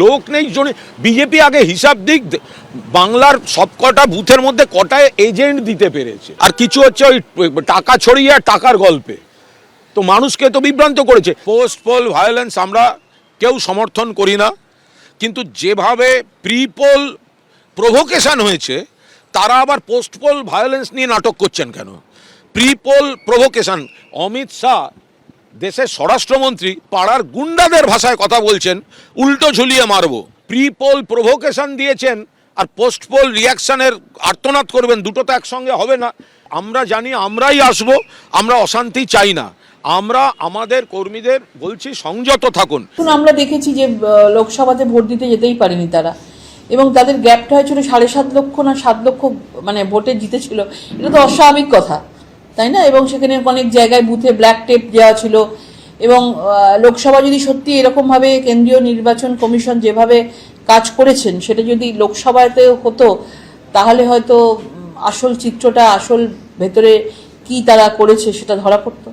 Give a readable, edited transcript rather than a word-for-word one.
লোক নেই। বিজেপি আগে হিসাব দিক, বাংলার সবকটা বুথের মধ্যে কটায় এজেন্ট দিতে পেরেছে, আর কিছু হচ্ছে ওই টাকা ছড়িয়ে আর টাকার গল্পে। তো মানুষকে তো বিভ্রান্ত করেছে। পোস্ট পোল ভায়োলেন্স আমরা কেউ সমর্থন করি না, কিন্তু যেভাবে প্রি পোল প্রভোকেশন হয়েছে, তারা আবার পোস্ট পোল ভায়োলেন্স নিয়ে নাটক করছেন কেন? Pre poll provocation, Amit Shah দেশের স্বরাষ্ট্রমন্ত্রী পাড়ার গুন্ডাদের ভাষায় কথা বলছেন, উল্টো ঝুলিয়ে মারবো। প্রি পোল প্রভোকেশন দিয়েছেন আর পোস্ট পোল রিয়াকশনের আর্তনাদ করবেন, দুটো তো একসঙ্গে হবে না। আমরা জানি আমরাই আসবো, আমরা অশান্তি চাই না। আমরা আমাদের কর্মীদের বলছি সংযত থাকুন। আমরা দেখেছি যে লোকসভাতে ভোট দিতে যেতেই পারেনি তারা, এবং তাদের গ্যাপটা হয়েছিল 7.5 লক্ষ না 7 লক্ষ মানে ভোটে জিতেছিল। এটা তো অস্বাভাবিক কথা, তাই না? এবং সেখানে অনেক জায়গায় বুথে ব্ল্যাক টেপ দেওয়া ছিল। এবং লোকসভা যদি সত্যি এরকমভাবে কেন্দ্রীয় নির্বাচন কমিশন যেভাবে কাজ করেছেন সেটা যদি লোকসভাতে হতো, তাহলে হয়তো আসল চিত্রটা, আসল ভেতরে কি তারা করেছে সেটা ধরা পড়তো।